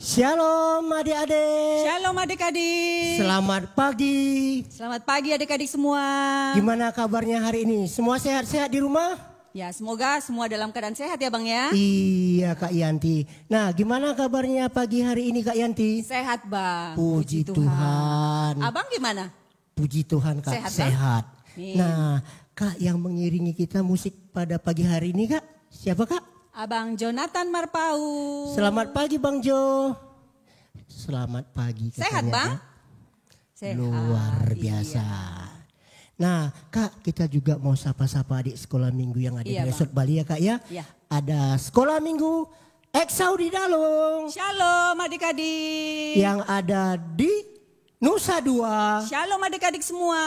Shalom adik-adik. Shalom adik-adik. Selamat pagi. Selamat pagi adik-adik semua. Gimana kabarnya hari ini? Semua sehat-sehat di rumah? Ya, semoga semua dalam keadaan sehat ya Bang ya. Iya Kak Yanti. Nah, gimana kabarnya pagi hari ini Kak Yanti? Sehat Bang. Puji Tuhan. Abang gimana? Puji Tuhan Kak, Sehat, sehat. Nih. Nah, Kak yang mengiringi kita musik pada pagi hari ini Kak, siapa Kak? Abang Jonathan Marpau. Selamat pagi Bang Jo. Selamat pagi. Sehat katanya, Bang? ya. Sehat. Luar biasa. Iya. Nah Kak, kita juga mau sapa-sapa adik sekolah minggu yang ada Iya, di Resort Bali ya Kak ya. Iya. Ada sekolah minggu Eksau di Dalung. Shalom adik-adik. Yang ada di Nusa Dua. Shalom adik-adik semua.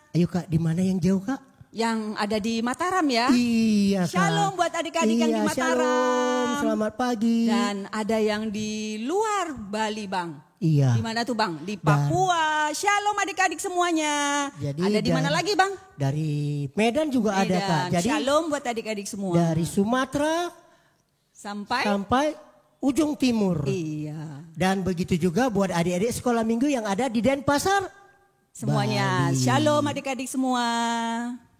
Ayo Kak, di mana yang jauh Kak? Yang ada di Mataram ya. Iya Kak. Shalom buat adik-adik yang di Mataram. Shalom, selamat pagi. Dan ada yang di luar Bali Bang. Iya. Di mana tuh Bang? Di Papua. Shalom adik-adik semuanya. Jadi ada di mana lagi Bang? Dari Medan juga ada Kak. Medan. Jadi Shalom buat adik-adik semua. dari Sumatera sampai ujung timur. Iya. Dan begitu juga buat adik-adik sekolah minggu yang ada di Denpasar. Semuanya. Bali. Shalom adik-adik semua.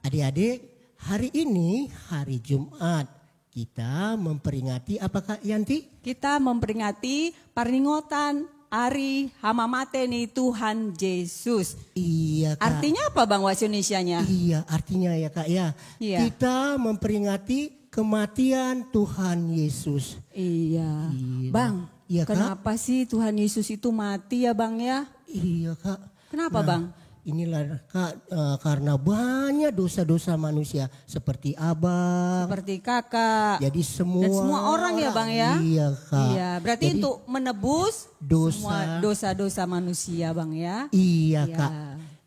Adik-adik, hari ini hari Jumat. Kita memperingati apa Kak Yanti? Kita memperingati paringotan Hari Hamamateni Tuhan Yesus. Iya Kak. Artinya apa Bang bahasa Indonesianya? Iya, artinya ya Kak ya. Iya. Kita memperingati kematian Tuhan Yesus. Iya. Iya. Bang, Iya, Kak. kenapa sih Tuhan Yesus itu mati ya Bang ya? Iya Kak. Kenapa Nah, Bang? Inilah Kak, karena banyak dosa-dosa manusia seperti abang. Seperti kakak. Jadi semua Dan semua orang ya Bang ya? Iya Kak. Iya, berarti Jadi, untuk menebus dosa. semua dosa-dosa manusia Bang ya. Iya Iya. Kak.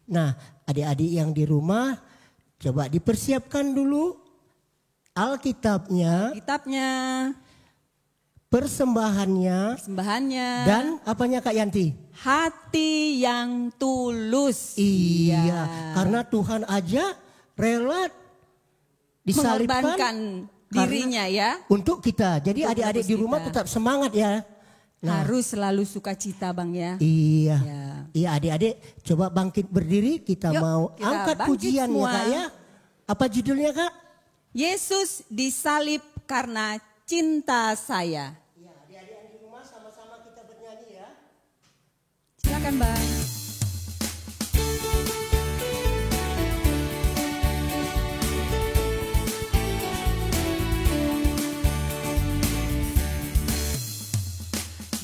Nah adik-adik yang di rumah coba dipersiapkan dulu Alkitabnya, Kitabnya, persembahannya, sembahannya, dan apanya Kak Yanti? hati yang tulus. Iya, karena Tuhan aja rela disalibkan Mengorbankan dirinya ya. untuk kita. Jadi Untuk adik-adik menebus di rumah kita. tetap semangat ya. Nah, Harus selalu sukacita Bang ya. iya. Ya. Iya adik-adik coba bangkit berdiri, kita Yuk, mau kita angkat bangkit pujian ya semua. Kak ya. Apa judulnya Kak? Yesus disalib karena cinta saya. Iya, adik-adik yang di rumah sama-sama kita bernyanyi ya. Silakan Bang.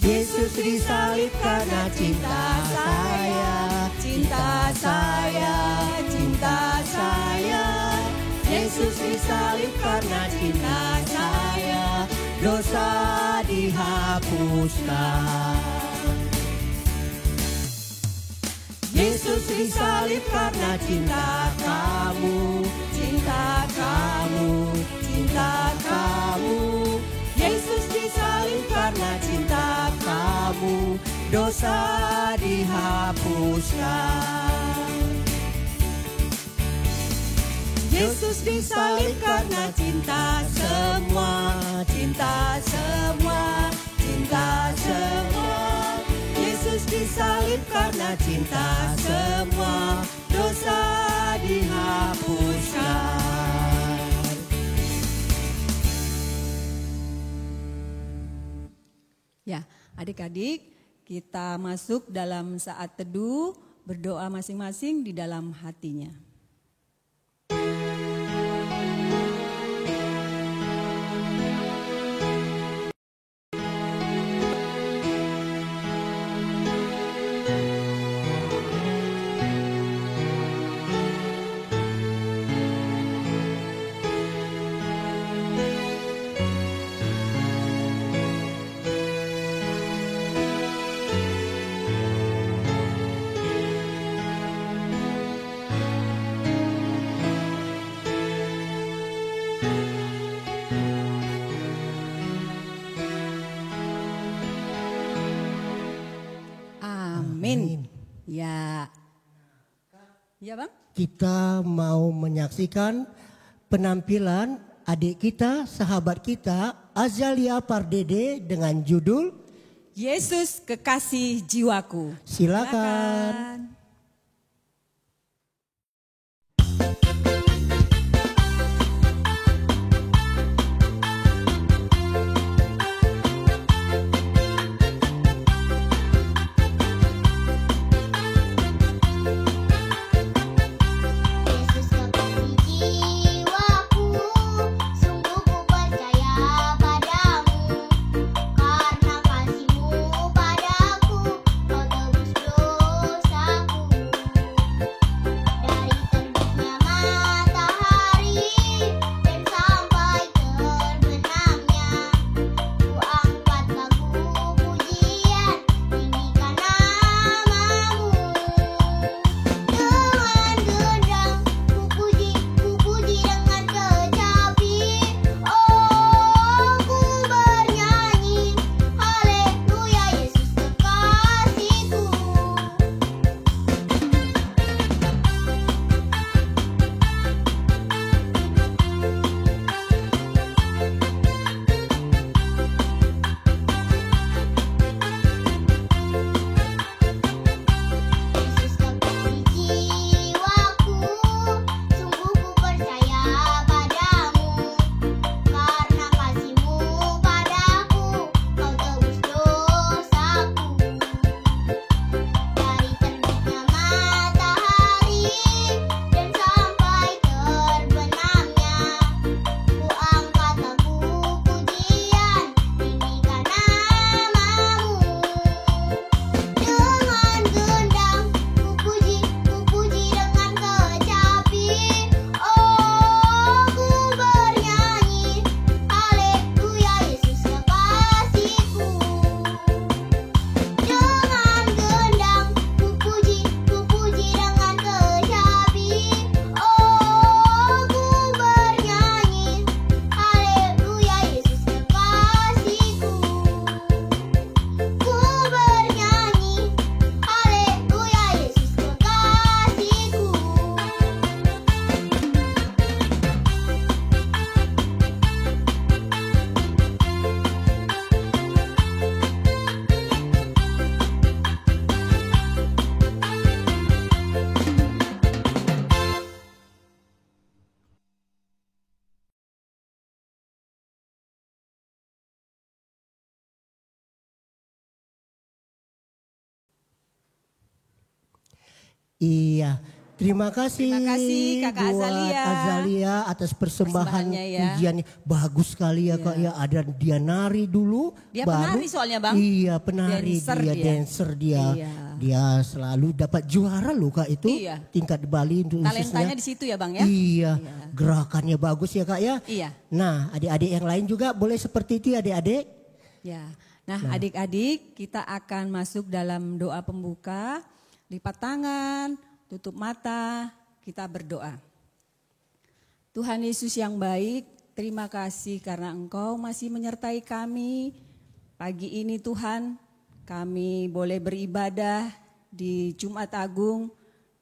Yesus disalib karena cinta saya, cinta saya, cinta saya. Yesus disalib karena cinta saya, dosa dihapuskan. Yesus disalib karena cinta kamu, cinta kamu, cinta kamu. Yesus disalib karena cinta kamu, dosa dihapuskan. Yesus disalib karena cinta semua, cinta semua, cinta semua. Yesus disalib karena cinta semua, dosa dihapuskan. Ya, adik-adik, kita masuk dalam saat teduh, berdoa masing-masing di dalam hatinya. Amin. Ya. Ya Bang? Kita mau menyaksikan penampilan adik kita, sahabat kita, Azalia Pardede dengan judul Yesus kekasih jiwaku. Silakan. Yesus kekasih jiwaku, sungguh ku percaya padamu. Karena kasih-Mu padaku, Kau tebus dosaku. Dari terbitnya matahari dan sampai terbenamnya, ku angkat lagu pujian, tinggikan nama-Mu. Dengan gendang ku puji dengan kecapi. Oh, ku bernyanyi, haleluya, Yesus kekasihku. Yesus kekasih jiwaku, sungguh ku percaya padamu. Karena kasih-Mu padaku, Kau tebus dosaku. Dari terbitnya matahari dan sampai terbenamnya, ku angkat lagu pujian, tinggikan nama-Mu. Dengan gendang ku puji dengan kecapi. Oh, ku bernyanyi, haleluya, Yesus kekasihku. Dengan gendang ku puji dengan kecapi. Oh, ku bernyanyi, haleluya, Yesus kekasihku. Ku bernyanyi, haleluya, Yesus kekasihku. Iya, terima kasih, Terima kasih, Kakak buat Azalia. Azalia atas persembahan Persembahannya ya. pujiannya. Bagus sekali ya Kak ya. Ada dia nari dulu. Dia penari soalnya, Bang. Iya penari, Dancer dia dia. dancer dia. Iya. Dia selalu dapat juara loh Kak itu. Iya. Tingkat di Bali untuk Talentanya khususnya. di situ ya, Bang ya. Iya, gerakannya bagus ya Kak ya. Iya. Nah adik-adik yang lain juga boleh seperti itu adik-adik. Ya. Nah, adik-adik, kita akan masuk dalam doa pembuka. Lipat tangan, tutup mata, kita berdoa. Tuhan Yesus yang baik, terima kasih karena Engkau masih menyertai kami. Pagi ini Tuhan, kami boleh beribadah di Jumat Agung.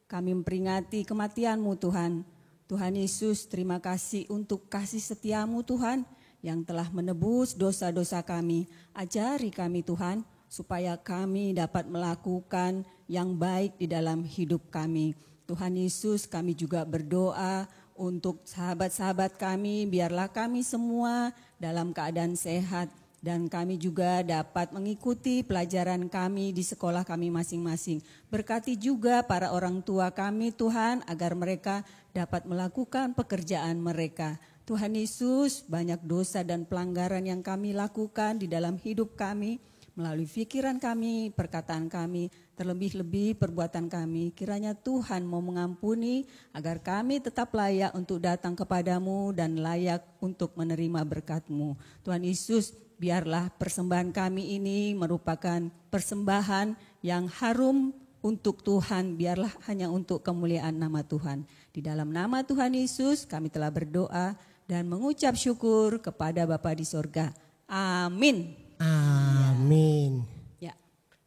Kami memperingati kematian-Mu Tuhan. Tuhan Yesus, terima kasih untuk kasih setia-Mu Tuhan yang telah menebus dosa-dosa kami. Ajari kami Tuhan, supaya kami dapat melakukan yang baik di dalam hidup kami. Tuhan Yesus, kami juga berdoa untuk sahabat-sahabat kami, biarlah kami semua dalam keadaan sehat dan kami juga dapat mengikuti pelajaran kami di sekolah kami masing-masing. Berkati juga para orang tua kami Tuhan, agar mereka dapat melakukan pekerjaan mereka. Tuhan Yesus, banyak dosa dan pelanggaran yang kami lakukan di dalam hidup kami, melalui pikiran kami, perkataan kami, terlebih-lebih perbuatan kami. Kiranya Tuhan mau mengampuni agar kami tetap layak untuk datang kepadamu dan layak untuk menerima berkat-Mu. Tuhan Yesus, biarlah persembahan kami ini merupakan persembahan yang harum untuk Tuhan, biarlah hanya untuk kemuliaan nama Tuhan. Di dalam nama Tuhan Yesus kami telah berdoa dan mengucap syukur kepada Bapa di sorga. Amin. Amin. Ya.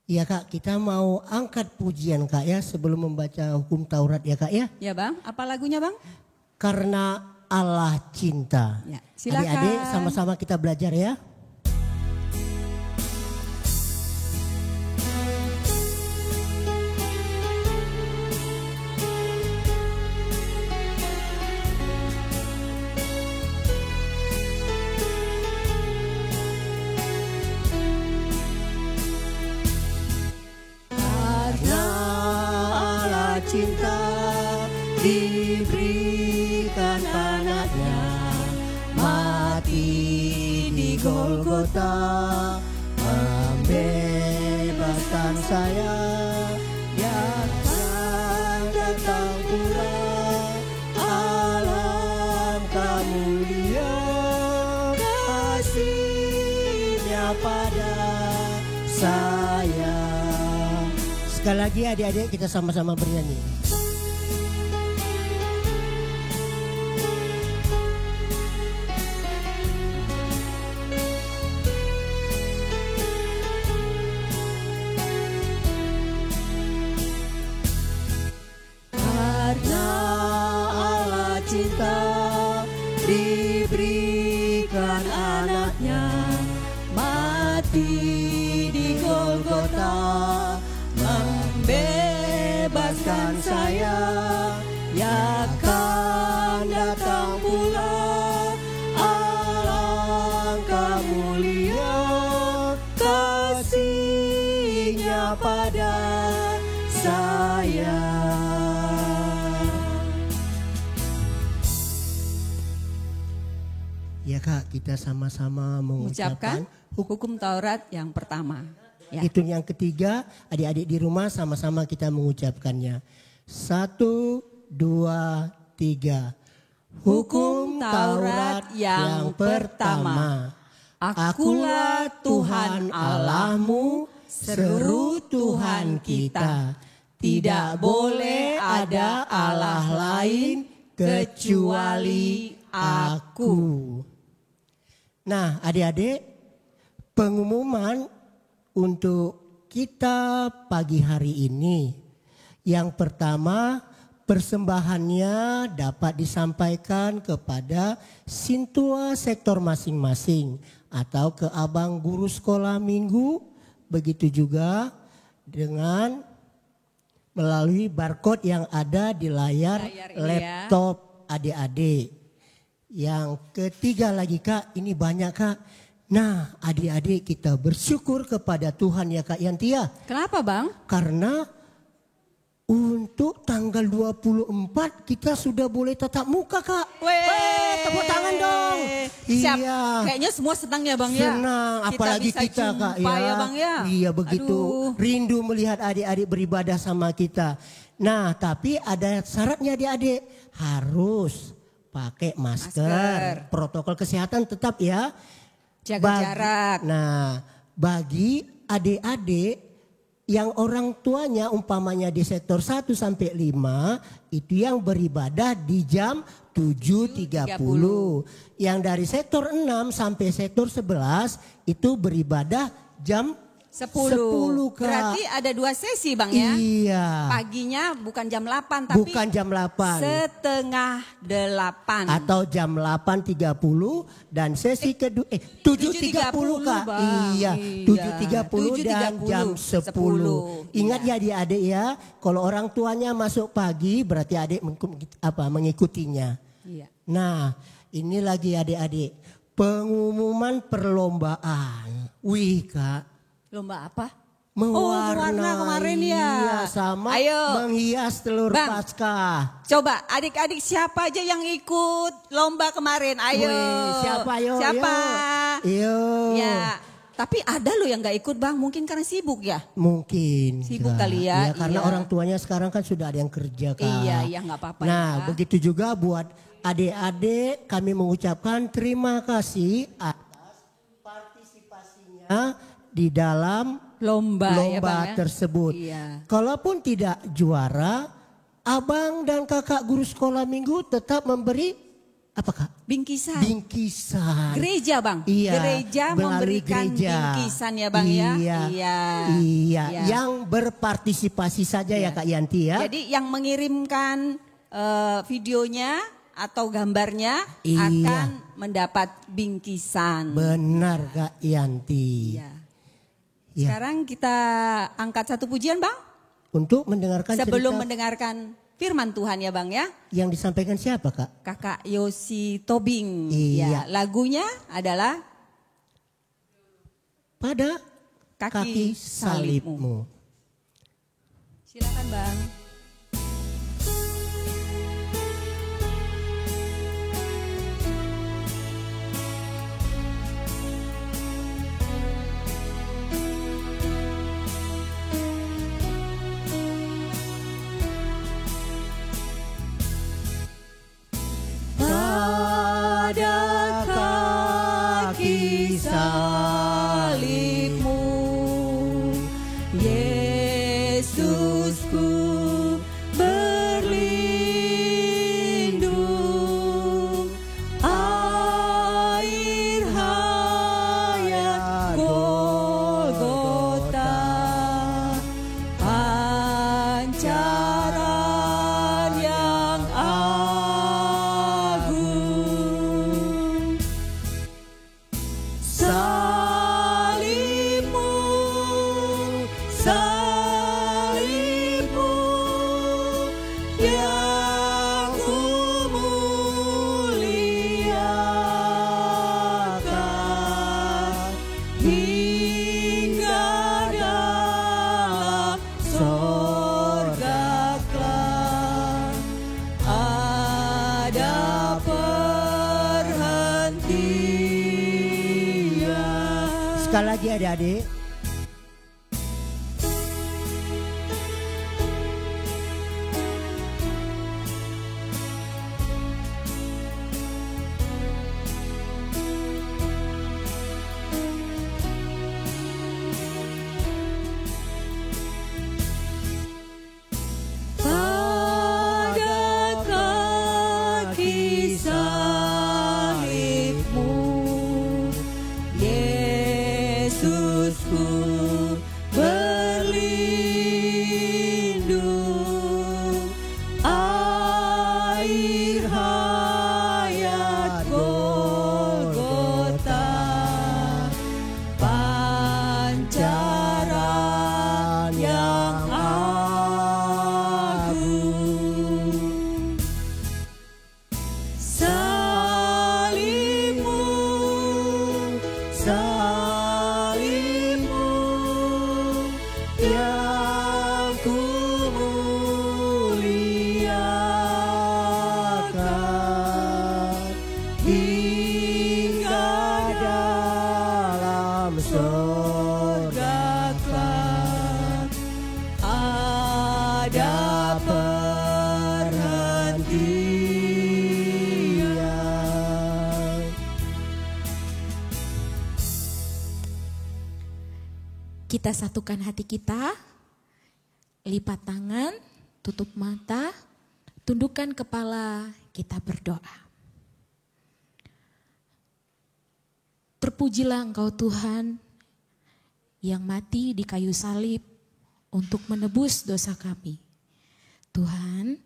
Iya Kak, kita mau angkat pujian Kak ya sebelum membaca hukum Taurat ya Kak ya. Ya Bang, apa lagunya Bang? Karena Allah cinta. Ya, silakan. Adik-adik sama-sama kita belajar ya. Golgota, membebaskan saya. Dia akan datang pula, alangkah mulia kasih-Nya pada saya. Sekali lagi adik-adik kita sama-sama bernyanyi. Karena Allah cinta, diberikan anaknya mati di Golgota, membebaskan saya. Ya akan datang pula, alangkah mulia kasih-Nya pada saya. Ya Kak, kita sama-sama mengucapkan hukum Taurat yang pertama. Ya. Itu yang ketiga, adik-adik di rumah sama-sama kita mengucapkannya. 1, 2, 3. Hukum Taurat yang pertama. Akulah Tuhan Allahmu, seru Tuhan kita. Tidak boleh ada Allah lain kecuali Aku. Nah, adik-adik, pengumuman untuk kita pagi hari ini. Yang pertama, persembahannya dapat disampaikan kepada Sintua sektor masing-masing atau ke abang guru sekolah minggu. Begitu juga dengan melalui barcode yang ada di layar laptop adik-adik. Yang ketiga lagi Kak, ini banyak Kak. Nah, adik-adik kita bersyukur kepada Tuhan ya Kak Yantia. Kenapa Bang? Karena untuk tanggal 24 kita sudah boleh tatap muka Kak. Tepuk tangan dong. Siap. Iya. Kayaknya semua senang ya Bang ya. Senang, apalagi kita Kak ya. Ya Bang ya. Iya begitu. Aduh. Rindu melihat adik-adik beribadah sama kita. Nah, tapi ada syaratnya adik-adik. Harus pakai masker. Protokol kesehatan tetap ya. Jaga jarak. Nah, bagi adik-adik yang orang tuanya umpamanya di sektor 1 sampai 5 itu yang beribadah di jam 7.30. Yang dari sektor 6 sampai sektor 11 itu beribadah jam 10 Kak. Berarti ada 2 sesi Bang ya. Iya. Paginya bukan jam 8 tapi bukan jam 8. setengah 8. Atau jam 8.30 dan sesi kedua 7.30 Kak. Bang. Iya, 7.30 dan jam 10. Ingat ya adik-adik ya, kalau orang tuanya masuk pagi berarti adik mengikutinya. Iya. Nah, ini lagi adik-adik, pengumuman perlombaan. Wih Kak. Lomba apa? Mewarna kemarin ya. Iya, sama Ayo. menghias telur Bang. Paskah. Coba adik-adik siapa aja yang ikut lomba kemarin? Ayo. Wih, siapa yo? Siapa? Yo. Ya. Tapi ada loh yang gak ikut Bang, mungkin karena sibuk ya. Mungkin. Sibuk Kak. kali ya. Karena iya. orang tuanya sekarang kan sudah ada yang kerja Kak. Iya gak apa-apa. Nah, ya. begitu juga buat adik-adik kami mengucapkan terima kasih atas partisipasinya di dalam lomba ya Bang ya. tersebut. Iya. Kalaupun tidak juara, abang dan kakak guru sekolah minggu tetap memberi apa Kak? Bingkisan. Bingkisan. Gereja Bang. Iya, Gereja melalui memberikan gereja. bingkisan ya Bang ya. Iya. Iya. Yang berpartisipasi saja ya Kak Yanti ya. Jadi yang mengirimkan videonya atau gambarnya Iya. akan mendapat bingkisan. Benar Kak Yanti. Iya. Ya. Sekarang kita angkat satu pujian Bang. Untuk mendengarkan Sebelum cerita mendengarkan firman Tuhan ya Bang ya. yang disampaikan siapa Kak? Kakak Yosi Tobing. Iya. Ya, lagunya adalah Pada Kaki salibmu. Silakan Bang. Sekali lagi adik-adik. Kita satukan hati kita, lipat tangan, tutup mata, tundukkan kepala, kita berdoa. Terpujilah Engkau Tuhan yang mati di kayu salib untuk menebus dosa kami. Tuhan,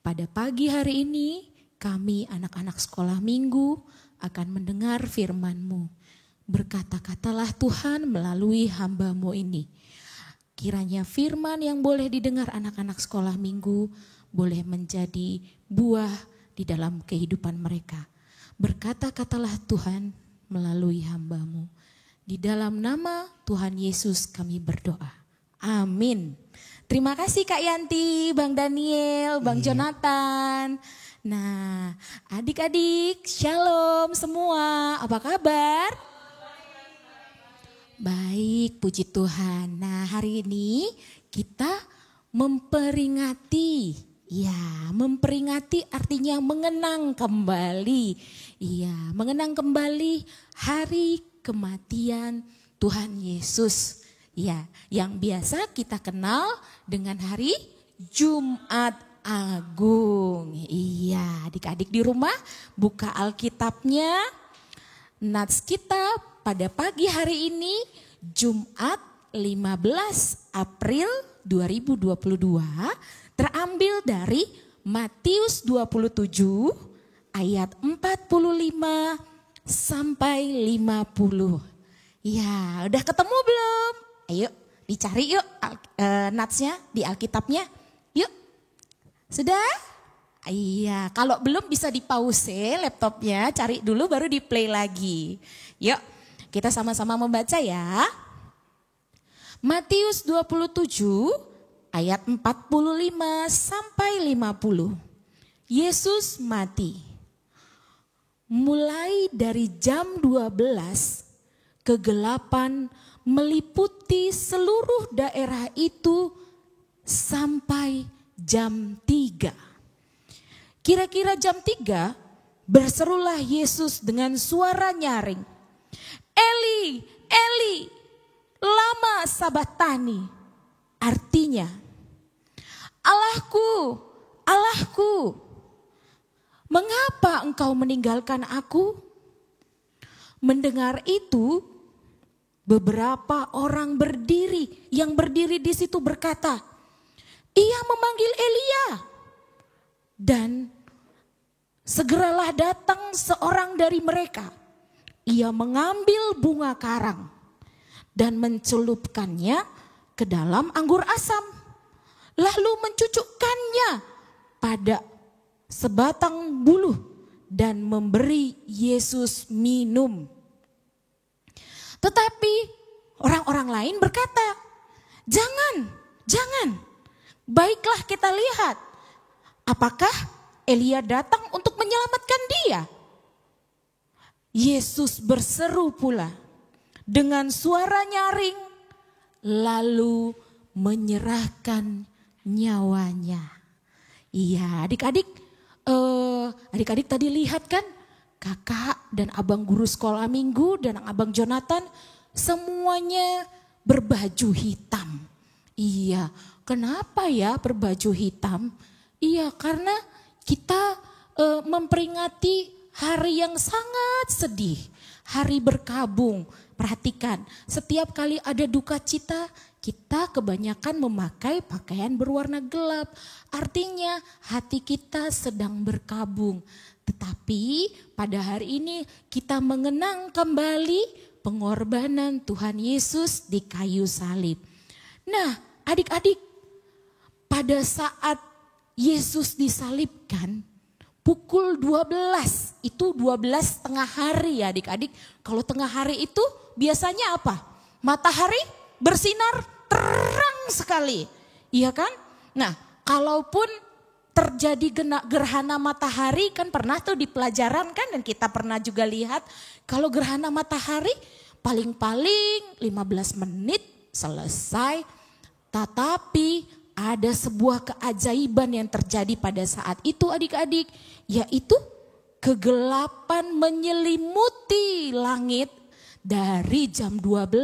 pada pagi hari ini kami anak-anak sekolah minggu akan mendengar firman-Mu. Berkata-katalah Tuhan melalui hamba-Mu ini. Kiranya firman yang boleh didengar anak-anak sekolah minggu boleh menjadi buah di dalam kehidupan mereka. Berkata-katalah Tuhan melalui hamba-Mu. Di dalam nama Tuhan Yesus kami berdoa. Amin. Terima kasih Kak Yanti, Bang Daniel, Bang Jonathan. Nah, adik-adik, shalom semua. Apa kabar? Baik, puji Tuhan. Nah, hari ini kita memperingati. Ya, memperingati artinya mengenang kembali. Iya, mengenang kembali hari kematian Tuhan Yesus. Ya, yang biasa kita kenal dengan hari Jumat Agung. Iya, adik-adik di rumah buka Alkitabnya. Nats kita pada pagi hari ini Jumat 15 April 2022 terambil dari Matius 27 ayat 45 sampai 50. Ya, udah ketemu belum? Ayo dicari yuk natsnya di Alkitabnya. Yuk. Sudah? Iya, kalau belum bisa di pause laptopnya, cari dulu baru di play lagi. Yuk, kita sama-sama membaca ya. Matius 27 ayat 45 sampai 50. Yesus mati. Mulai dari jam 12, kegelapan meliputi seluruh daerah itu sampai jam 3. Kira-kira jam 3 berserulah Yesus dengan suara nyaring. Eli, Eli, lama sabatani. Artinya, Allahku, Allahku, mengapa engkau meninggalkan aku? Mendengar itu, beberapa orang yang berdiri di situ berkata, ia memanggil Elia. Dan segeralah datang seorang dari mereka. Ia mengambil bunga karang dan mencelupkannya ke dalam anggur asam. Lalu mencucukkannya pada sebatang buluh dan memberi Yesus minum. Tetapi orang-orang lain berkata, jangan, baiklah kita lihat. Apakah Elia datang untuk menyelamatkan dia? Yesus berseru pula dengan suara nyaring, lalu menyerahkan nyawanya. Iya, adik-adik tadi lihat kan, kakak dan abang guru sekolah minggu dan abang Jonathan semuanya berbaju hitam. Iya, kenapa ya berbaju hitam? Iya, karena kita memperingati hari yang sangat sedih, hari berkabung. Perhatikan, setiap kali ada duka cita, kita kebanyakan memakai pakaian berwarna gelap. Artinya hati kita sedang berkabung. Tetapi pada hari ini kita mengenang kembali pengorbanan Tuhan Yesus di kayu salib. Nah, adik-adik, pada saat Yesus disalibkan, pukul 12, itu 12 tengah hari ya adik-adik. Kalau tengah hari itu biasanya apa? Matahari bersinar terang sekali, iya kan? Nah, kalaupun terjadi gerhana matahari, kan pernah tuh di pelajaran kan, dan kita pernah juga lihat kalau gerhana matahari paling-paling 15 menit selesai. Tetapi ada sebuah keajaiban yang terjadi pada saat itu adik-adik, yaitu kegelapan menyelimuti langit dari jam 12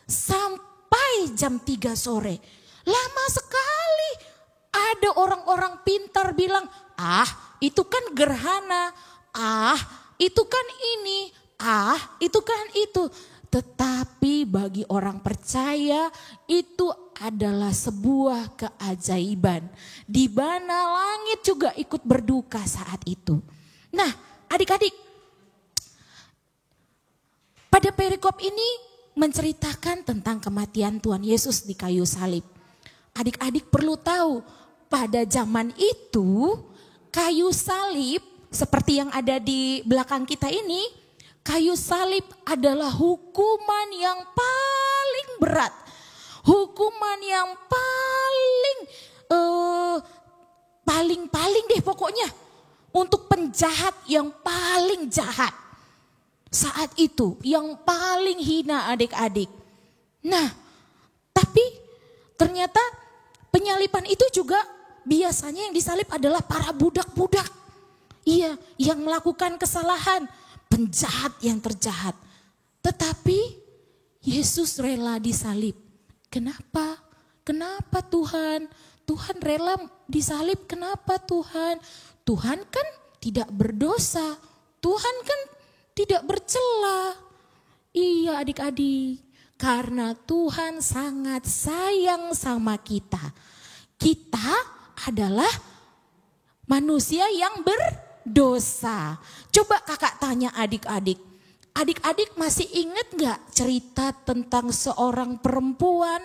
sampai jam 3 sore. Lama sekali. Ada orang-orang pintar bilang, itu kan gerhana, itu kan ini, itu kan itu. Tetapi bagi orang percaya itu adalah sebuah keajaiban. Di mana langit juga ikut berduka saat itu. Nah, adik-adik, pada perikop ini menceritakan tentang kematian Tuhan Yesus di kayu salib. Adik-adik perlu tahu, pada zaman itu kayu salib seperti yang ada di belakang kita ini, kayu salib adalah hukuman yang paling berat. Hukuman yang paling deh pokoknya. Untuk penjahat yang paling jahat. Saat itu yang paling hina adik-adik. Nah, tapi ternyata penyaliban itu juga biasanya yang disalib adalah para budak-budak. Iya, yang melakukan kesalahan, penjahat yang terjahat. Tetapi Yesus rela disalib. Kenapa? Kenapa Tuhan? Tuhan rela disalib, kenapa Tuhan? Tuhan kan tidak berdosa. Tuhan kan tidak bercela. Iya adik-adik, karena Tuhan sangat sayang sama kita. Kita adalah manusia yang berdosa. Coba kakak tanya adik-adik. Adik-adik masih ingat gak cerita tentang seorang perempuan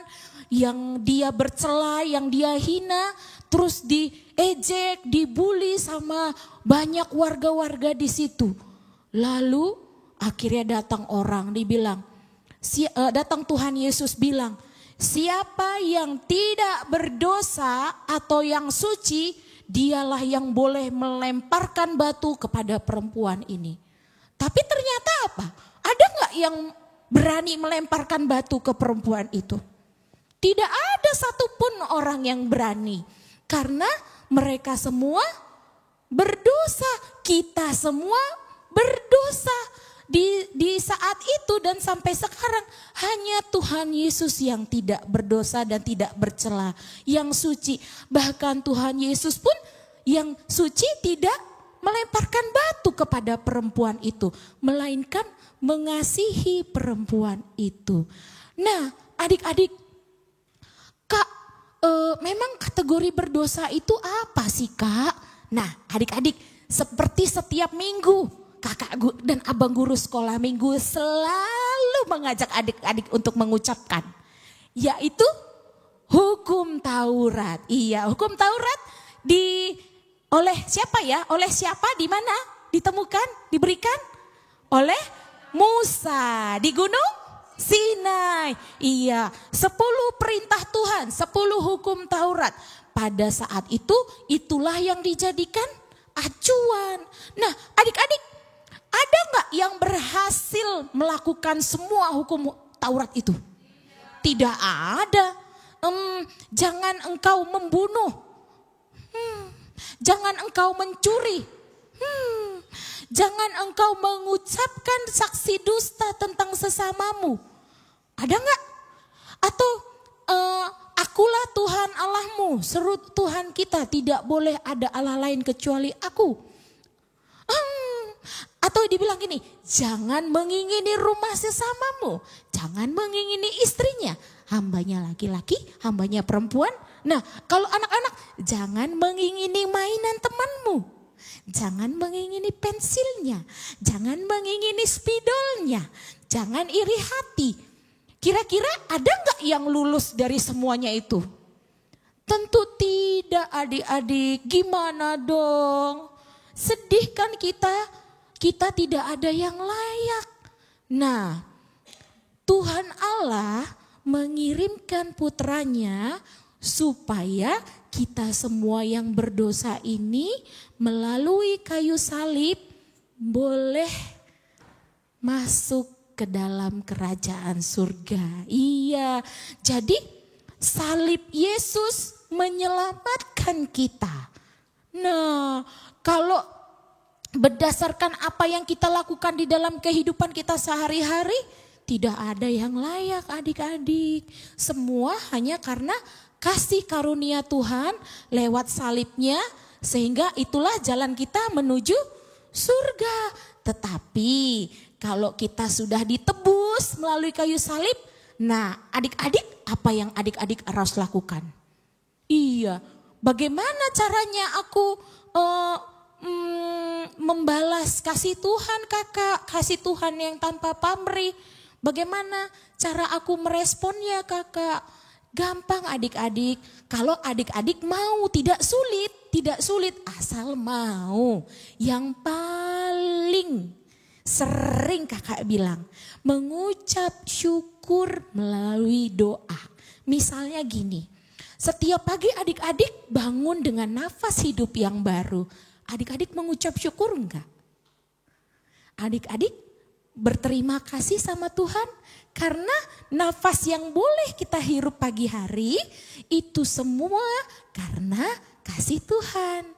yang dia bercela, yang dia hina, terus diejek, dibully sama banyak warga-warga di situ. Lalu akhirnya datang orang, datang Tuhan Yesus bilang, siapa yang tidak berdosa atau yang suci, dialah yang boleh melemparkan batu kepada perempuan ini. Tapi ternyata apa? Ada gak yang berani melemparkan batu ke perempuan itu? Tidak ada satupun orang yang berani. Karena mereka semua berdosa. Kita semua berdosa. Di saat itu dan sampai sekarang hanya Tuhan Yesus yang tidak berdosa dan tidak bercela, yang suci. Bahkan Tuhan Yesus pun yang suci tidak melemparkan batu kepada perempuan itu, melainkan mengasihi perempuan itu. Nah, adik-adik, Kak, memang kategori berdosa itu apa sih, Kak? Nah, adik-adik, seperti setiap minggu kakak dan abang guru sekolah minggu selalu mengajak adik-adik untuk mengucapkan, yaitu hukum Taurat. Iya, hukum Taurat oleh siapa ya? Oleh siapa, di mana ditemukan, diberikan? Oleh Musa di Gunung Sinai. Iya, 10 perintah Tuhan, 10 hukum Taurat. Pada saat itu, itulah yang dijadikan acuan. Nah, adik-adik, ada gak yang berhasil melakukan semua hukum Taurat itu? Tidak ada. Jangan engkau membunuh. Jangan engkau mencuri. Jangan engkau mengucapkan saksi dusta tentang sesamamu. Ada enggak? Atau akulah Tuhan Allahmu, seru Tuhan kita, tidak boleh ada Allah lain kecuali aku. Atau dibilang gini, jangan mengingini rumah sesamamu, jangan mengingini istrinya, hambanya laki-laki, hambanya perempuan. Nah, kalau anak-anak, jangan mengingini mainan temanmu, jangan mengingini pensilnya, jangan mengingini spidolnya, jangan iri hati. Kira-kira ada nggak yang lulus dari semuanya itu? Tentu tidak, adik-adik. Gimana dong? Sedih kan kita? Kita tidak ada yang layak. Nah, Tuhan Allah mengirimkan putranya supaya kita semua yang berdosa ini melalui kayu salib boleh masuk ke dalam kerajaan surga. Iya, jadi salib Yesus menyelamatkan kita. Nah, kalau berdasarkan apa yang kita lakukan di dalam kehidupan kita sehari-hari, tidak ada yang layak adik-adik. Semua hanya karena kasih karunia Tuhan lewat salibnya, sehingga itulah jalan kita menuju surga. Tetapi kalau kita sudah ditebus melalui kayu salib, nah adik-adik, apa yang adik-adik harus lakukan? Iya, bagaimana caranya aku membalas kasih Tuhan kakak, kasih Tuhan yang tanpa pamrih? Bagaimana cara aku meresponnya kakak? Gampang adik-adik, kalau adik-adik mau, tidak sulit asal mau. Yang paling sering kakak bilang, mengucap syukur melalui doa. Misalnya gini, setiap pagi adik-adik bangun dengan nafas hidup yang baru. Adik-adik mengucap syukur enggak? Adik-adik berterima kasih sama Tuhan karena nafas yang boleh kita hirup pagi hari itu semua karena kasih Tuhan.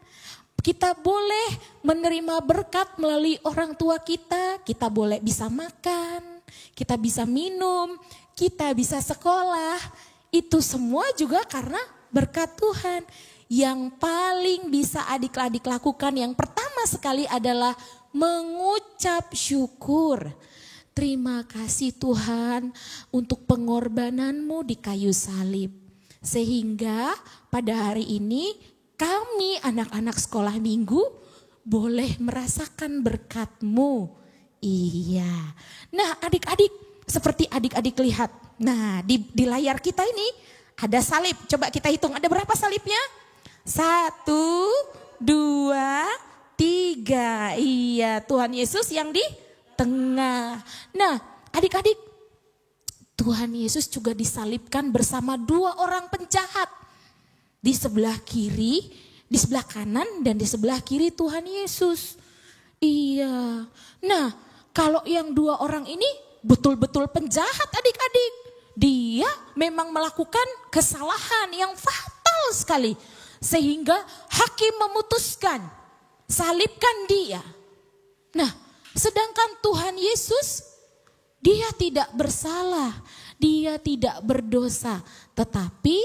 Kita boleh menerima berkat melalui orang tua kita boleh bisa makan, kita bisa minum, kita bisa sekolah. Itu semua juga karena berkat Tuhan. Yang paling bisa adik-adik lakukan yang pertama sekali adalah mengucap syukur. Terima kasih Tuhan untuk pengorbananmu di kayu salib. Sehingga pada hari ini kami anak-anak sekolah minggu boleh merasakan berkat-Mu. Iya. Nah adik-adik, seperti adik-adik lihat. Nah di layar kita ini ada salib. Coba kita hitung ada berapa salibnya? 1, 2, 3. Iya, Tuhan Yesus yang di tengah. Nah, adik-adik, Tuhan Yesus juga disalibkan bersama 2 orang penjahat. Di sebelah kiri, di sebelah kanan dan di sebelah kiri Tuhan Yesus. Iya. Nah, kalau yang 2 orang ini betul-betul penjahat adik-adik. Dia memang melakukan kesalahan yang fatal sekali. Sehingga hakim memutuskan, salibkan dia. Nah, sedangkan Tuhan Yesus, dia tidak bersalah, dia tidak berdosa. Tetapi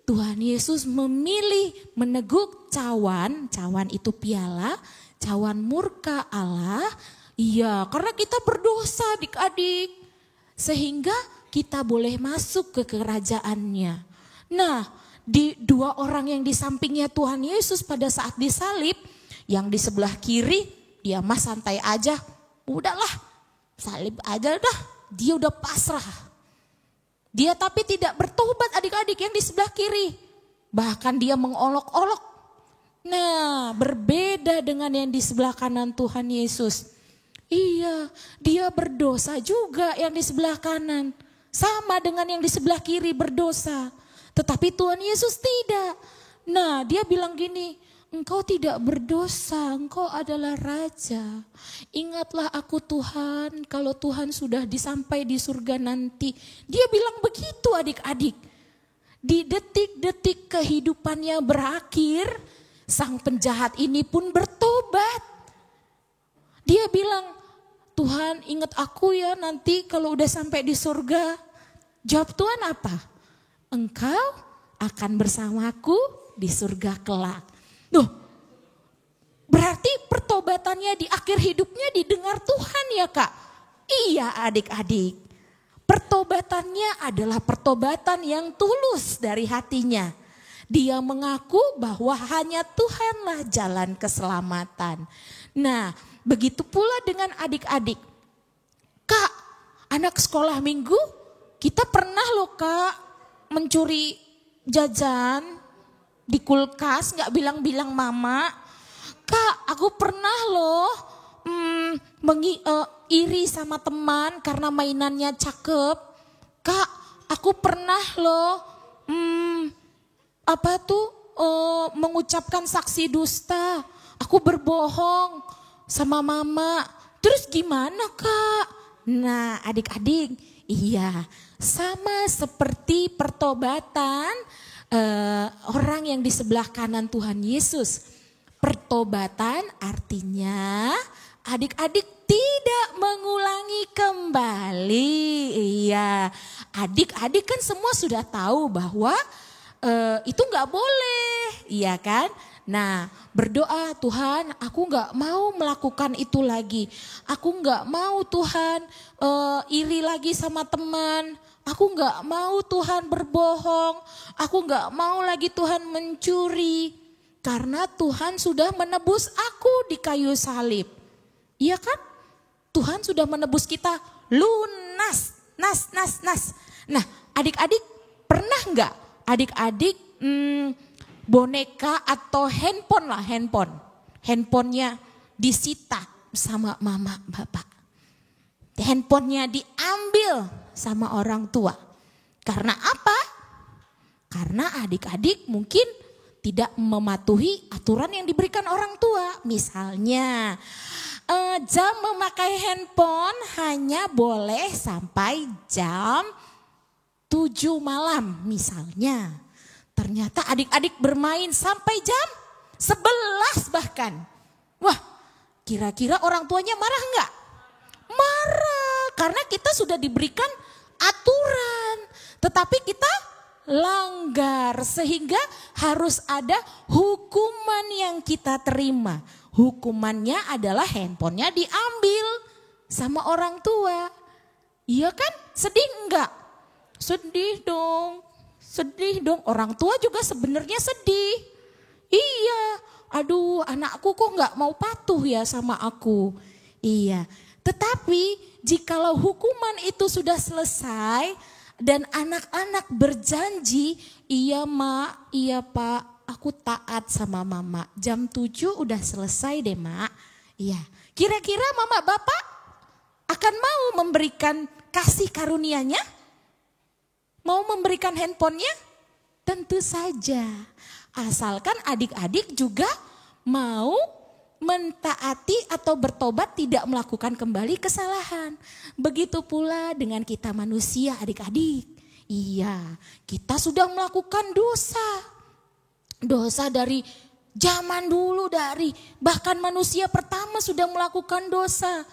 Tuhan Yesus memilih meneguk cawan itu piala, cawan murka Allah. Iya, karena kita berdosa adik-adik. Sehingga kita boleh masuk ke kerajaannya. Nah, di 2 orang yang di sampingnya Tuhan Yesus pada saat disalib, yang di sebelah kiri dia mah santai aja, udahlah salib aja dah, dia udah pasrah. Dia tapi tidak bertobat adik-adik yang di sebelah kiri, bahkan dia mengolok-olok. Nah berbeda dengan yang di sebelah kanan Tuhan Yesus. Iya, dia berdosa juga yang di sebelah kanan, sama dengan yang di sebelah kiri berdosa. Tetapi Tuhan Yesus tidak. Nah dia bilang gini, Engkau tidak berdosa, Engkau adalah Raja. Ingatlah aku Tuhan, kalau Tuhan sudah sampai di surga nanti. Dia bilang begitu adik-adik. Di detik-detik kehidupannya berakhir, sang penjahat ini pun bertobat. Dia bilang, Tuhan ingat aku ya nanti kalau udah sampai di surga. Jawab Tuhan apa? Engkau akan bersamaku di surga kelak. Loh, berarti pertobatannya di akhir hidupnya didengar Tuhan ya Kak? Iya adik-adik. Pertobatannya adalah pertobatan yang tulus dari hatinya. Dia mengaku bahwa hanya Tuhanlah jalan keselamatan. Nah, begitu pula dengan adik-adik. Kak, anak sekolah minggu, kita pernah loh Kak mencuri jajan di kulkas, gak bilang-bilang mama. Kak, aku pernah loh iri sama teman karena mainannya cakep. Kak, aku pernah loh mengucapkan saksi dusta. Aku berbohong sama mama. Terus gimana Kak? Nah adik-adik, iya sama seperti pertobatan orang yang di sebelah kanan Tuhan Yesus. Pertobatan artinya adik-adik tidak mengulangi kembali. Iya, adik-adik kan semua sudah tahu bahwa itu gak boleh, iya kan? Nah berdoa, Tuhan aku gak mau melakukan itu lagi. Aku gak mau Tuhan iri lagi sama teman. Aku gak mau Tuhan berbohong. Aku gak mau lagi Tuhan mencuri. Karena Tuhan sudah menebus aku di kayu salib. Iya kan? Tuhan sudah menebus kita lunas. Nas. Nah adik-adik pernah gak adik-adik boneka atau handphonenya disita sama mama bapak. Handphonenya diambil sama orang tua. Karena apa? Karena adik-adik mungkin tidak mematuhi aturan yang diberikan orang tua. Misalnya jam memakai handphone hanya boleh sampai jam 7 malam misalnya. Ternyata adik-adik bermain sampai jam 11 bahkan. Wah, kira-kira orang tuanya marah enggak? Marah, karena kita sudah diberikan aturan. Tetapi kita langgar, sehingga harus ada hukuman yang kita terima. Hukumannya adalah handphonenya diambil sama orang tua. Iya kan? Sedih enggak? Sedih dong. Orang tua juga sebenarnya sedih. Iya, aduh anakku kok gak mau patuh ya sama aku. Iya, tetapi jikalau hukuman itu sudah selesai dan anak-anak berjanji, iya mak, iya pak, aku taat sama mama. Jam 7 udah selesai deh mak. Iya, kira-kira mama bapak akan mau memberikan kasih karunia-Nya? Mau memberikan handphonenya? Tentu saja. Asalkan adik-adik juga mau mentaati atau bertobat, tidak melakukan kembali kesalahan. Begitu pula dengan kita manusia adik-adik. Iya, kita sudah melakukan dosa. Dosa dari zaman dulu, bahkan manusia pertama sudah melakukan dosa.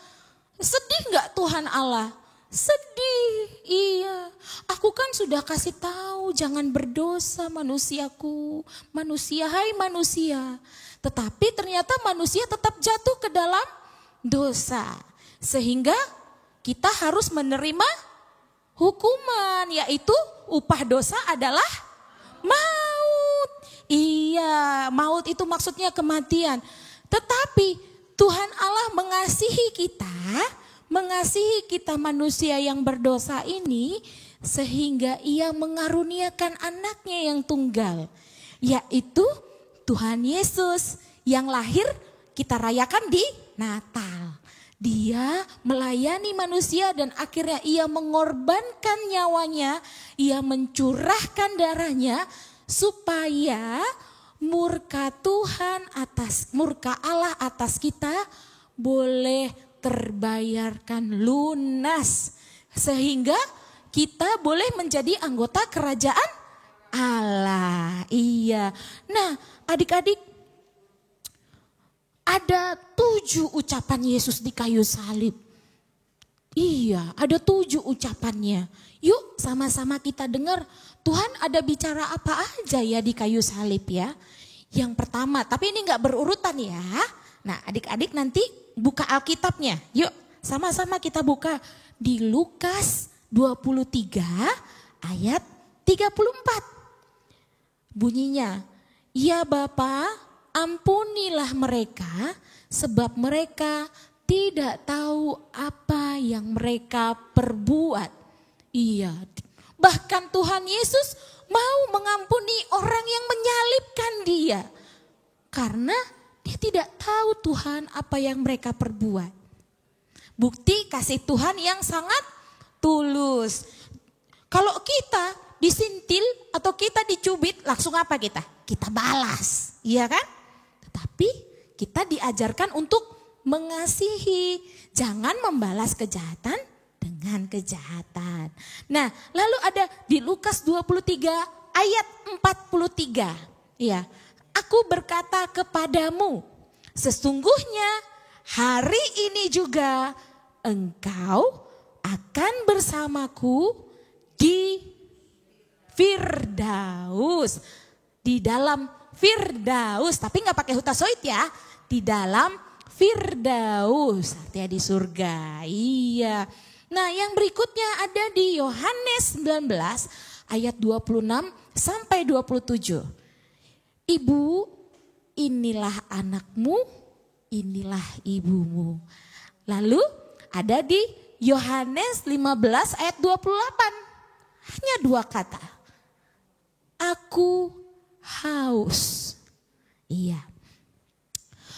Sedih gak Tuhan Allah? Sedih, iya. Aku kan sudah kasih tahu jangan berdosa manusiaku. Manusia, hai manusia. Tetapi ternyata manusia tetap jatuh ke dalam dosa. Sehingga kita harus menerima hukuman, yaitu upah dosa adalah maut. Iya, maut itu maksudnya kematian. Tetapi Tuhan Allah mengasihi kita manusia yang berdosa ini, sehingga ia mengaruniakan anaknya yang tunggal, yaitu Tuhan Yesus yang lahir kita rayakan di Natal. Dia melayani manusia dan akhirnya ia mengorbankan nyawanya, ia mencurahkan darahnya supaya murka Allah atas kita boleh terbayarkan lunas. Sehingga kita boleh menjadi anggota kerajaan Allah. Iya. Nah, adik-adik, ada 7 ucapan Yesus di kayu salib. Iya, ada 7 ucapannya. Yuk sama-sama kita dengar Tuhan ada bicara apa aja ya di kayu salib ya. Yang pertama, tapi ini gak berurutan ya. Nah, adik-adik nanti buka Alkitabnya. Yuk sama-sama kita buka di Lukas 23 ayat 34. Bunyinya, ya Bapa, ampunilah mereka sebab mereka tidak tahu apa yang mereka perbuat. Iya, bahkan Tuhan Yesus mau mengampuni orang yang menyalibkan dia. Karena dia tidak tahu Tuhan apa yang mereka perbuat. Bukti kasih Tuhan yang sangat tulus. Kalau kita disintil atau kita dicubit, langsung apa kita? Kita balas, iya kan? Tetapi kita diajarkan untuk mengasihi, jangan membalas kejahatan dengan kejahatan. Nah, lalu ada di Lukas 23 ayat 43. Ya, aku berkata kepadamu, sesungguhnya hari ini juga engkau akan bersamaku di Firdaus. Di dalam Firdaus, tapi gak pakai hutasoid ya. Di dalam Firdaus, artinya di surga. Iya. Nah, yang berikutnya ada di Yohanes 19 ayat 26 sampai 27. Ibu, inilah anakmu, inilah ibumu. Lalu ada di Yohanes 15 ayat 28. Hanya 2 kata. Aku haus. Iya.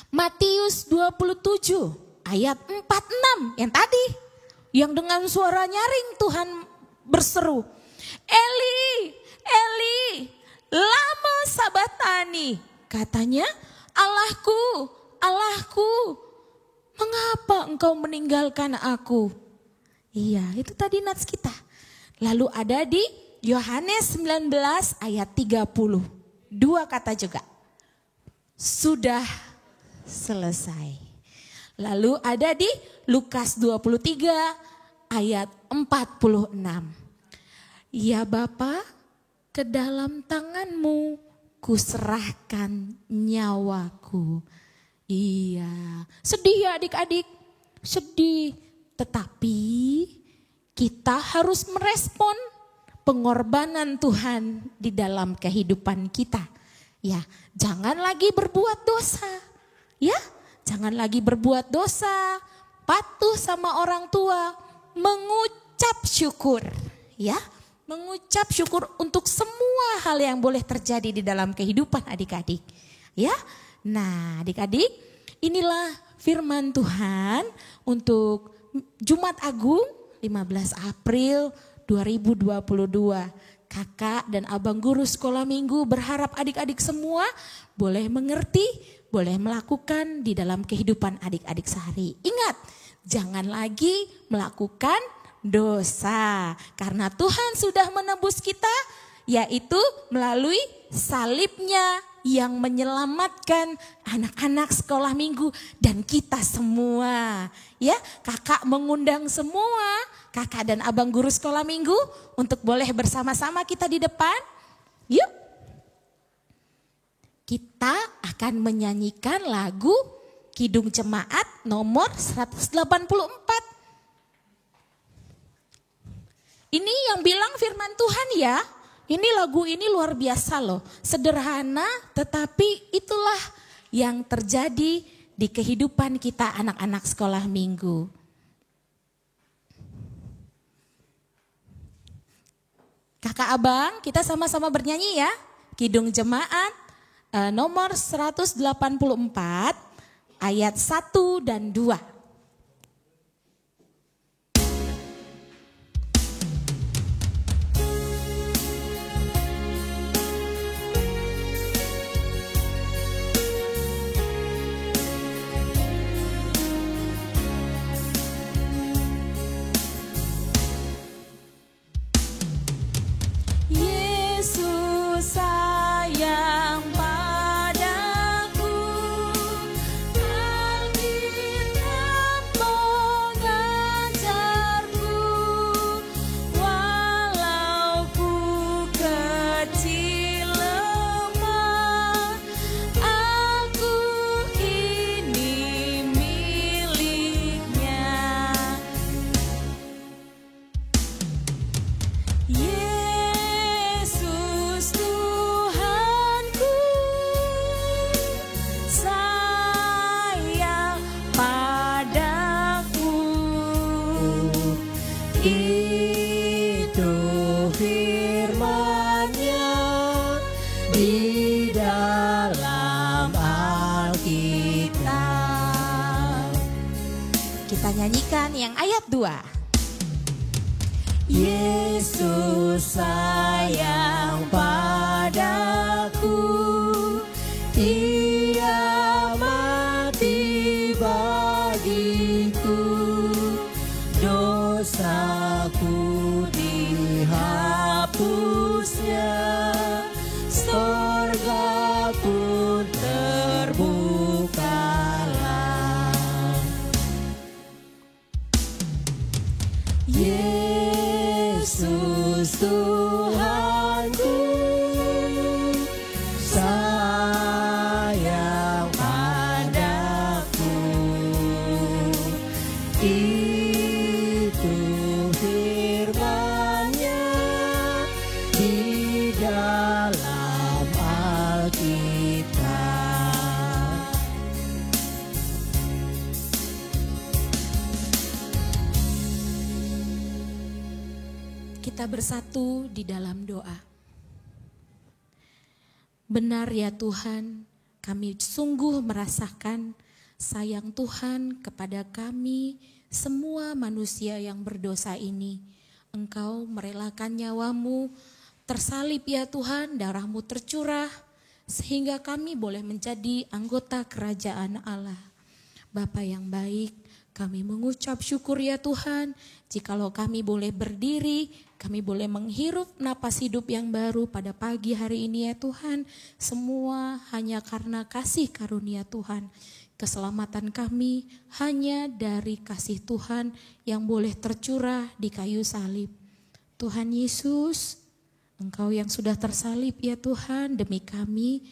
Matius 27 ayat 46 yang tadi. Yang dengan suara nyaring Tuhan berseru. Eli, Eli, lama sabatani. Katanya, Allahku, Allahku, mengapa engkau meninggalkan aku? Iya, itu tadi nats kita. Lalu ada di Yohanes 19 ayat 30. 2 kata juga. Sudah selesai. Lalu ada di Lukas 23 ayat 46. Ya Bapa, ke dalam tanganmu kuserahkan nyawaku. Iya, sedih ya adik-adik, sedih. Tetapi kita harus merespon pengorbanan Tuhan di dalam kehidupan kita. Ya, jangan lagi berbuat dosa. Ya, jangan lagi berbuat dosa, patuh sama orang tua, mengucap syukur. Ya, mengucap syukur untuk semua hal yang boleh terjadi di dalam kehidupan adik-adik. Ya, nah adik-adik, inilah firman Tuhan untuk Jumat Agung 15 April 2022. Kakak dan abang guru sekolah minggu berharap adik-adik semua boleh mengerti, boleh melakukan di dalam kehidupan adik-adik sehari. Ingat, jangan lagi melakukan dosa. Karena Tuhan sudah menebus kita, yaitu melalui salibnya yang menyelamatkan anak-anak sekolah minggu dan kita semua. Ya, kakak mengundang semua kakak dan abang guru sekolah minggu untuk boleh bersama-sama kita di depan. Yuk. Kita akan menyanyikan lagu Kidung Jemaat nomor 184. Ini yang bilang firman Tuhan ya. Ini lagu ini luar biasa loh. Sederhana tetapi itulah yang terjadi di kehidupan kita anak-anak sekolah minggu. Kakak abang kita sama-sama bernyanyi ya. Kidung Jemaat nomor 184 ayat 1 dan 2. nyanyikan yang ayat 2. Yesus sayang padaku, Dia mati bagiku, dosaku dihapusnya, surga pun terbukalah. Yesus Tuhanku sayang padaku, itu firman-Nya di dalam Alkitab. Kita bersatu di dalam doa. Benar ya Tuhan, kami sungguh merasakan sayang Tuhan kepada kami, semua manusia yang berdosa ini. Engkau merelakan nyawamu, tersalib ya Tuhan, darahmu tercurah, sehingga kami boleh menjadi anggota kerajaan Allah. Bapa yang baik, kami mengucap syukur ya Tuhan, jikalau kami boleh berdiri, kami boleh menghirup napas hidup yang baru pada pagi hari ini ya Tuhan. Semua hanya karena kasih karunia Tuhan. Keselamatan kami hanya dari kasih Tuhan yang boleh tercurah di kayu salib. Tuhan Yesus, Engkau yang sudah tersalib ya Tuhan demi kami.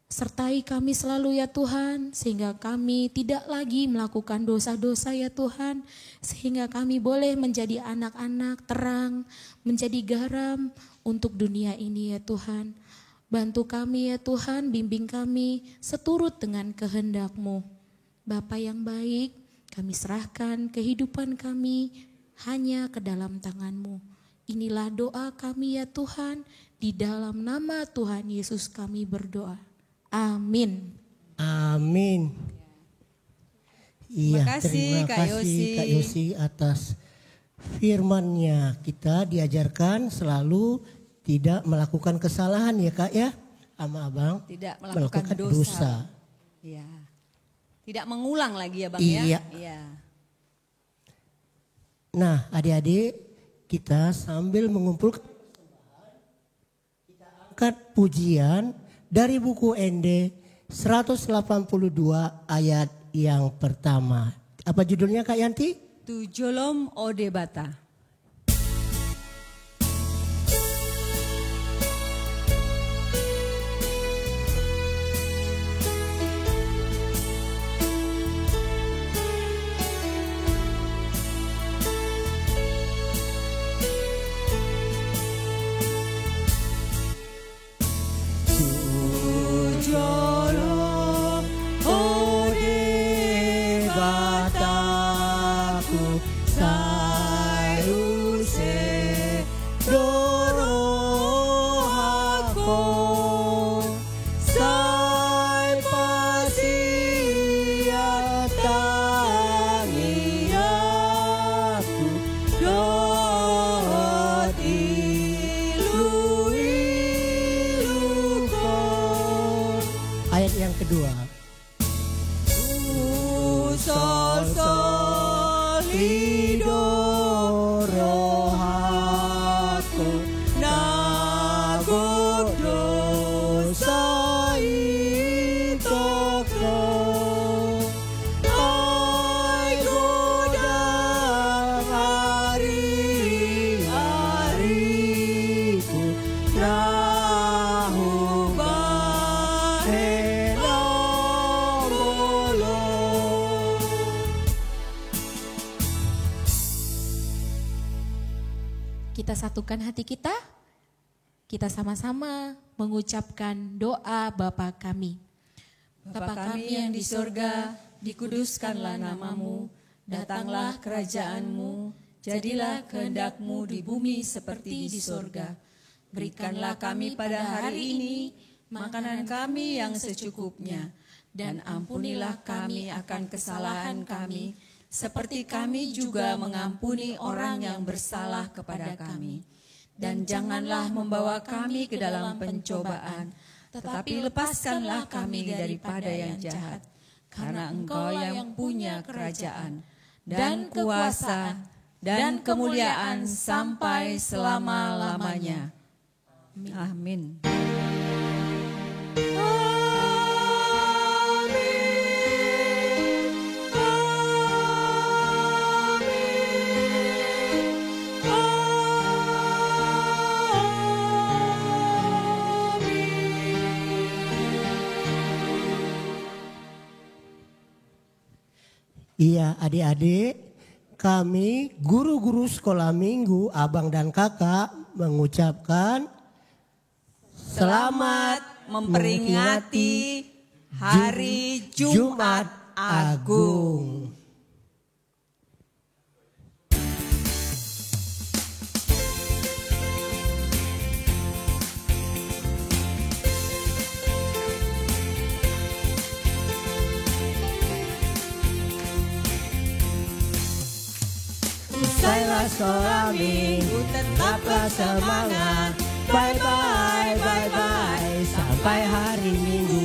Sertai kami selalu ya Tuhan, sehingga kami tidak lagi melakukan dosa-dosa ya Tuhan. Sehingga kami boleh menjadi anak-anak terang, menjadi garam untuk dunia ini ya Tuhan. Bantu kami ya Tuhan, bimbing kami seturut dengan kehendak-Mu. Bapa yang baik, kami serahkan kehidupan kami hanya ke dalam tangan-Mu. Inilah doa kami ya Tuhan, di dalam nama Tuhan Yesus kami berdoa. Amin. Amin. Iya, Terima kasih, terima Kak kasih Yosi. Kak Yosi atas firman-Nya. Kita diajarkan selalu tidak melakukan kesalahan ya Kak ya, sama Abang. Tidak melakukan dosa. Iya. Tidak mengulang lagi ya Bang Iya. ya. Iya. Nah, adik-adik, kita sambil mengumpulkan, kita angkat pujian dari buku ND 182 ayat yang pertama. Apa judulnya Kak Yanti? Tujolom Ode Bata. Tujolom ode bataku, sayuse dorohako, say pasiatangi aku, dot ilu-ilukon. Ayat yang kedua. Sol sol idorohaku, nagodo saitoko, ai godang hari-hariku, rahu bahena bolo. Kita satukan hati kita. Kita sama-sama mengucapkan doa Bapa kami. Bapa kami yang di sorga, dikuduskanlah namamu, datanglah kerajaanmu, jadilah kehendak-Mu di bumi seperti di sorga. Berikanlah kami pada hari ini makanan kami yang secukupnya, dan ampunilah kami akan kesalahan kami, seperti kami juga mengampuni orang yang bersalah kepada kami. Dan janganlah membawa kami ke dalam pencobaan, tetapi lepaskanlah kami daripada yang jahat. Karena Engkau yang punya kerajaan dan kuasa dan kemuliaan sampai selama-lamanya. Amin. Iya, adik-adik, kami guru-guru sekolah minggu, abang dan kakak mengucapkan Selamat memperingati Hari Jumat Agung. Usailah sekolah minggu, tetaplah semangat. Bye-bye, bye-bye, sampai hari Minggu.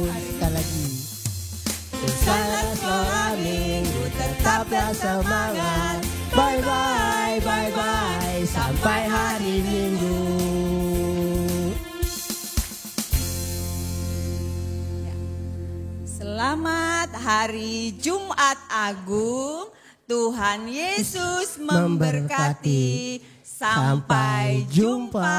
Sekali lagi. Usailah sekolah minggu, tetaplah semangat. Bye-bye, bye-bye, sampai hari Minggu. Selamat Hari Jumat Agung. Tuhan Yesus memberkati. Sampai jumpa.